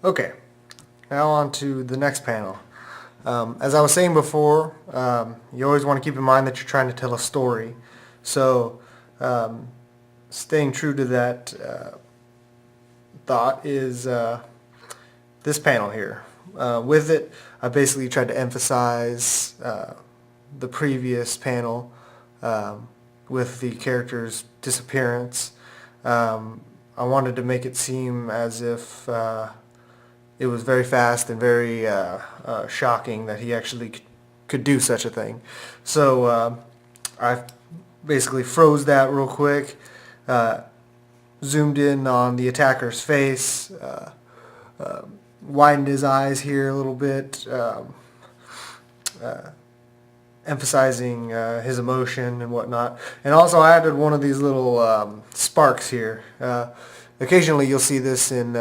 Okay, now on to the next panel. As I was saying before, you always want to keep in mind that you're trying to tell a story. So staying true to that thought is this panel here. With it, I basically tried to emphasize the previous panel with the character's disappearance. I wanted to make it seem as if it was very fast and very shocking that he actually could do such a thing. So I basically froze that real quick, zoomed in on the attacker's face, widened his eyes here a little bit, emphasizing his emotion and whatnot. And also I added one of these little sparks here. Occasionally you'll see this in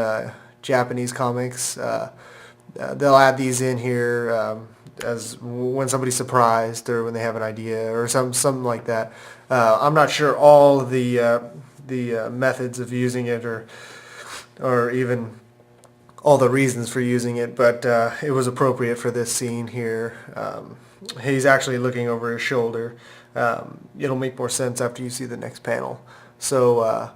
Japanese comics. They'll add these in here as when somebody's surprised or when they have an idea or something like that. I'm not sure all the methods of using it or even all the reasons for using it, but it was appropriate for this scene here. He's actually looking over his shoulder. It'll make more sense after you see the next panel. So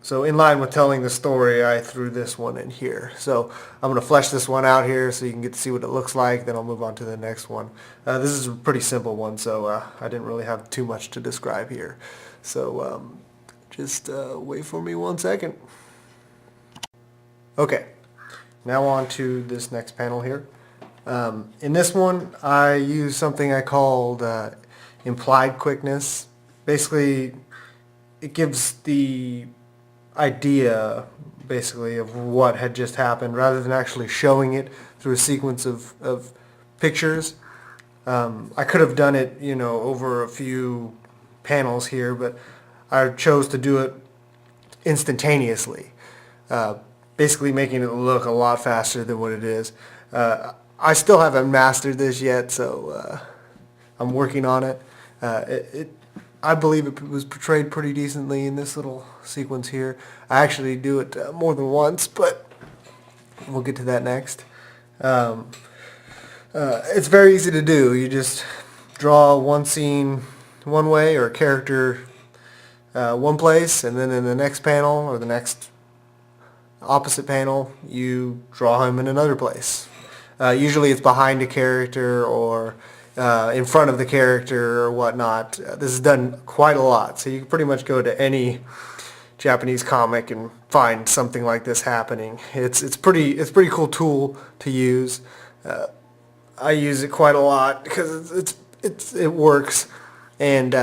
so in line with telling the story, I threw this one in here. So I'm going to flesh this one out here so you can get to see what it looks like. Then I'll move on to the next one. This is a pretty simple one, so I didn't really have too much to describe here. So just wait for me 1 second. Okay, now on to this next panel here. In this one, I used something I called implied quickness. Basically, it gives the idea basically of what had just happened rather than actually showing it through a sequence of pictures. I could have done it, over a few panels here, but I chose to do it instantaneously, basically making it look a lot faster than what it is. I still haven't mastered this yet, so I'm working on it. I believe it was portrayed pretty decently in this little sequence here. I actually do it more than once, but we'll get to that next. It's very easy to do. You just draw one scene one way or a character one place, and then in the next panel or the next opposite panel, you draw him in another place. Usually it's behind a character or in front of the character or whatnot. This is done quite a lot, so you can pretty much go to any Japanese comic and find something like this happening. It's pretty cool tool to use. I use it quite a lot because it works, and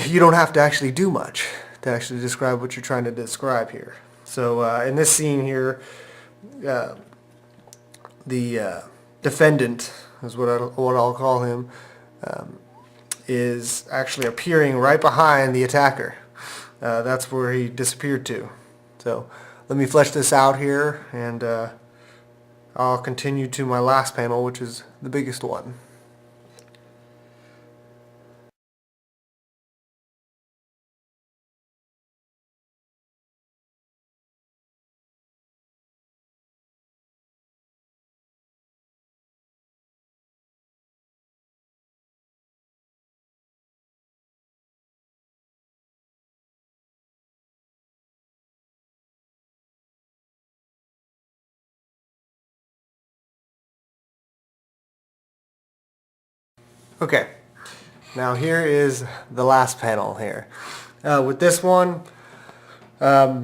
you don't have to actually do much to actually describe what you're trying to describe here. So in this scene here, the defendant is what I'll call him, is actually appearing right behind the attacker. That's where he disappeared to. So let me flesh this out here, and I'll continue to my last panel, which is the biggest one. Okay, now here is the last panel here. With this one, I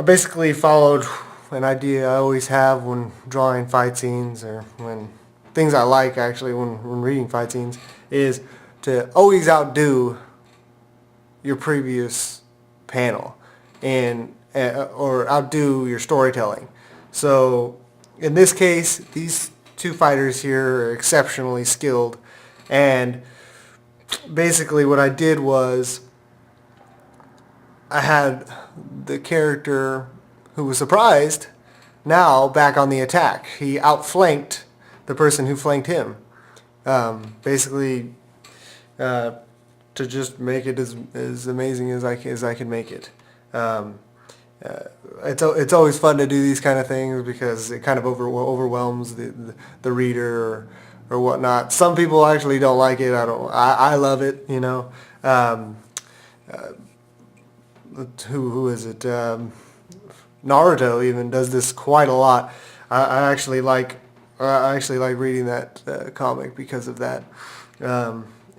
basically followed an idea I always have when drawing fight scenes, or when things I like actually when reading fight scenes, is to always outdo your previous panel and or outdo your storytelling. So in this case, these two fighters here are exceptionally skilled, and basically what I did was I had the character who was surprised now back on the attack. He outflanked the person who flanked him. Basically, to just make it as amazing as I can make it. it's always fun to do these kind of things because it kind of overwhelms the reader or whatnot. Some people actually don't like it. I love it. You know. Who is it? Naruto even does this quite a lot. I actually like reading that comic because of that.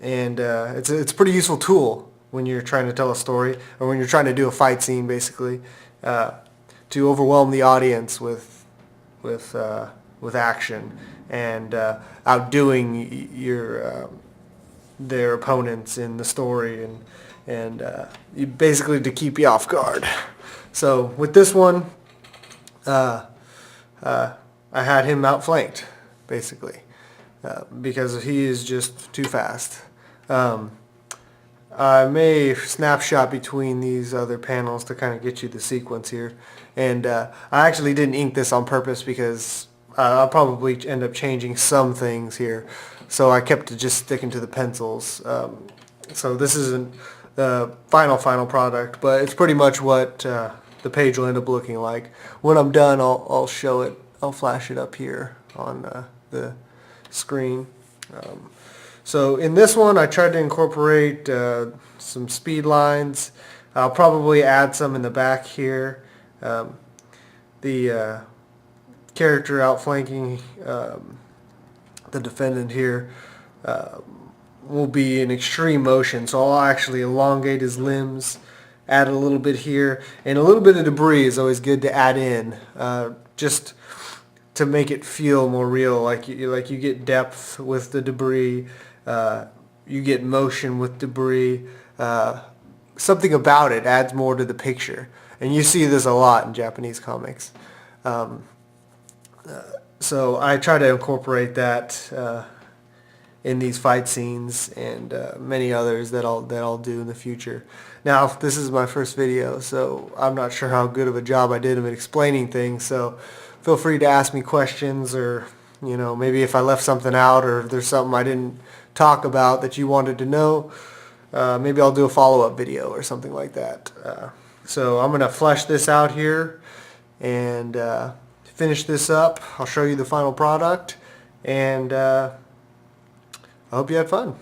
It's a pretty useful tool when you're trying to tell a story or when you're trying to do a fight scene, basically, to overwhelm the audience with action and outdoing their opponents in the story and basically to keep you off guard. So with this one, I had him outflanked, basically, because he is just too fast. I may snapshot between these other panels to kind of get you the sequence here. And I actually didn't ink this on purpose because I'll probably end up changing some things here. So I kept it just sticking to the pencils. So this isn't the final product, but it's pretty much what the page will end up looking like. When I'm done, I'll show it. I'll flash it up here on the screen. So in this one, I tried to incorporate some speed lines. I'll probably add some in the back here. The character outflanking the defendant here will be in extreme motion, so I'll actually elongate his limbs, add a little bit here, and a little bit of debris is always good to add in, just to make it feel more real, like you get depth with the debris, you get motion with debris. Something about it adds more to the picture, and you see this a lot in Japanese comics. So I try to incorporate that in these fight scenes and many others that I'll do in the future. Now, this is my first video, so I'm not sure how good of a job I did of explaining things. So feel free to ask me questions, or maybe if I left something out or if there's something I didn't talk about that you wanted to know, maybe I'll do a follow-up video or something like that. So I'm gonna flesh this out here and finish this up. I'll show you the final product, and I hope you had fun.